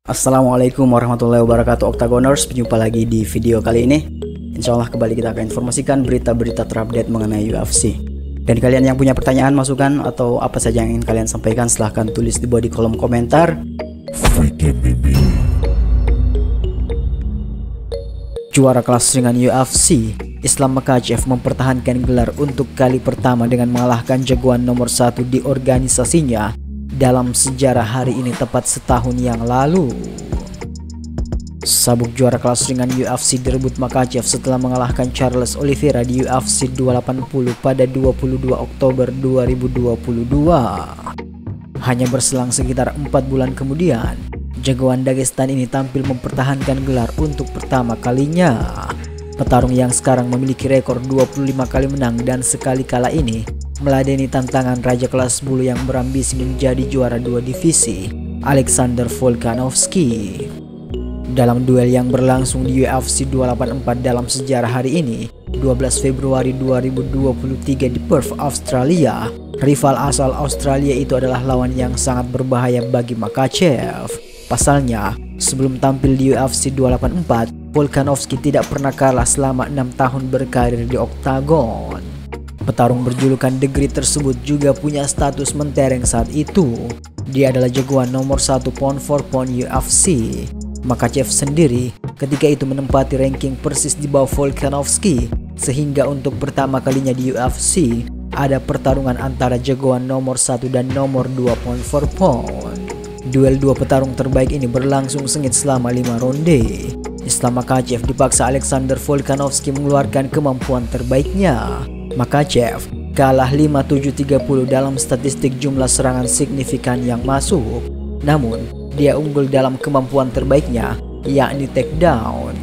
Assalamualaikum warahmatullahi wabarakatuh Octagoners, berjumpa lagi di video kali ini. Insya Allah kembali kita akan informasikan berita-berita terupdate mengenai UFC. Dan kalian yang punya pertanyaan, masukan, atau apa saja yang ingin kalian sampaikan, silahkan tulis di bawah di kolom komentar. Juara kelas ringan UFC, Islam Makhachev mempertahankan gelar untuk kali pertama dengan mengalahkan jagoan nomor 1 di organisasinya dalam sejarah hari ini tepat setahun yang lalu. Sabuk juara kelas ringan UFC direbut Makhachev setelah mengalahkan Charles Oliveira di UFC 280 pada 22 Oktober 2022. Hanya berselang sekitar 4 bulan kemudian, jagoan Dagestan ini tampil mempertahankan gelar untuk pertama kalinya. Petarung yang sekarang memiliki rekor 25 kali menang dan sekali kalah ini meladeni tantangan raja kelas bulu yang berambisi menjadi juara 2 divisi, Alexander Volkanovski. Dalam duel yang berlangsung di UFC 284 dalam sejarah hari ini, 12 Februari 2023 di Perth, Australia, rival asal Australia itu adalah lawan yang sangat berbahaya bagi Makhachev. Pasalnya, sebelum tampil di UFC 284, Volkanovski tidak pernah kalah selama 6 tahun berkarir di oktagon. Petarung berjulukan The Great tersebut juga punya status mentereng saat itu. Dia adalah jagoan nomor 1 pound for pound UFC. Makhachev sendiri ketika itu menempati ranking persis di bawah Volkanovski, sehingga untuk pertama kalinya di UFC ada pertarungan antara jagoan nomor 1 dan nomor 2 pound for pound. Duel dua petarung terbaik ini berlangsung sengit selama 5 ronde. Islam Makhachev dipaksa Alexander Volkanovski mengeluarkan kemampuan terbaiknya. Makhachev kalah 5-7-30 dalam statistik jumlah serangan signifikan yang masuk. Namun, dia unggul dalam kemampuan terbaiknya, yakni takedown.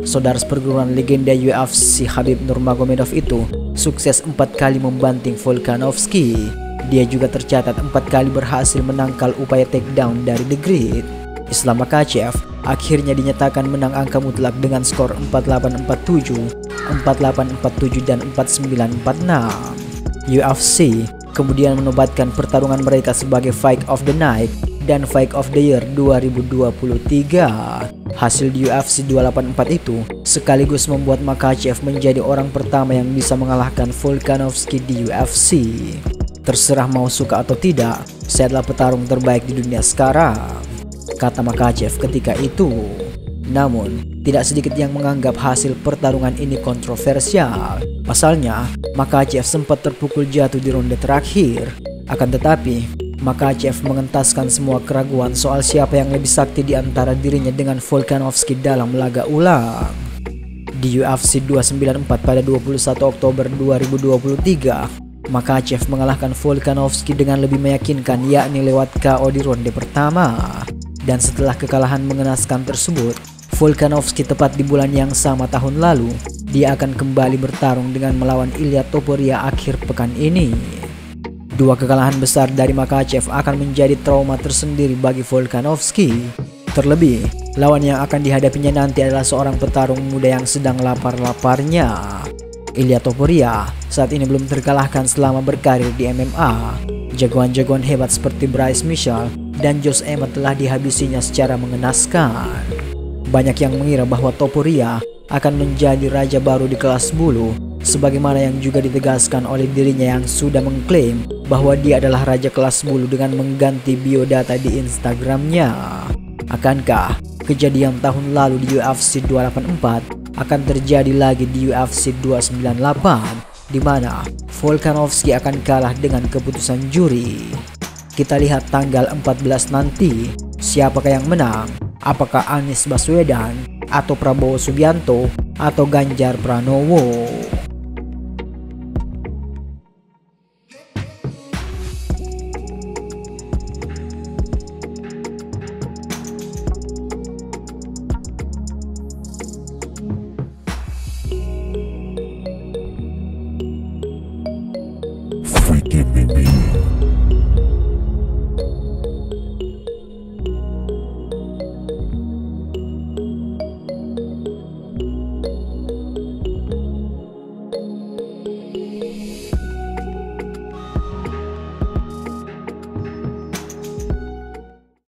Saudara seperguruan legenda UFC Khabib Nurmagomedov itu sukses 4 kali membanting Volkanovski. Dia juga tercatat 4 kali berhasil menangkal upaya takedown dari The Great. Islam Makhachev akhirnya dinyatakan menang angka mutlak dengan skor 48-47, 48-47 dan 49-46. UFC kemudian menobatkan pertarungan mereka sebagai Fight of the Night dan Fight of the Year 2023. Hasil di UFC 284 itu sekaligus membuat Makhachev menjadi orang pertama yang bisa mengalahkan Volkanovski di UFC. Terserah mau suka atau tidak, saya adalah petarung terbaik di dunia sekarang, kata Makhachev ketika itu. Namun, tidak sedikit yang menganggap hasil pertarungan ini kontroversial. Pasalnya, Makhachev sempat terpukul jatuh di ronde terakhir. Akan tetapi, Makhachev mengentaskan semua keraguan soal siapa yang lebih sakti di antara dirinya dengan Volkanovski dalam laga ulang. Di UFC 294 pada 21 Oktober 2023, Makhachev mengalahkan Volkanovski dengan lebih meyakinkan, yakni lewat KO di ronde pertama. Dan setelah kekalahan mengenaskan tersebut, Volkanovski tepat di bulan yang sama tahun lalu, dia akan kembali bertarung dengan melawan Ilia Topuria akhir pekan ini. Dua kekalahan besar dari Makhachev akan menjadi trauma tersendiri bagi Volkanovski. Terlebih, lawan yang akan dihadapinya nanti adalah seorang petarung muda yang sedang lapar-laparnya. Ilia Topuria saat ini belum terkalahkan selama berkarir di MMA. Jagoan-jagoan hebat seperti Bryce Mitchell dan Josh Emmett telah dihabisinya secara mengenaskan. Banyak yang mengira bahwa Topuria akan menjadi raja baru di kelas bulu, sebagaimana yang juga ditegaskan oleh dirinya yang sudah mengklaim bahwa dia adalah raja kelas bulu dengan mengganti biodata di Instagramnya. Akankah kejadian tahun lalu di UFC 284 akan terjadi lagi di UFC 298, di mana Volkanovski akan kalah dengan keputusan juri? Kita lihat tanggal 14 nanti, siapakah yang menang? Apakah Anies Baswedan, atau Prabowo Subianto, atau Ganjar Pranowo?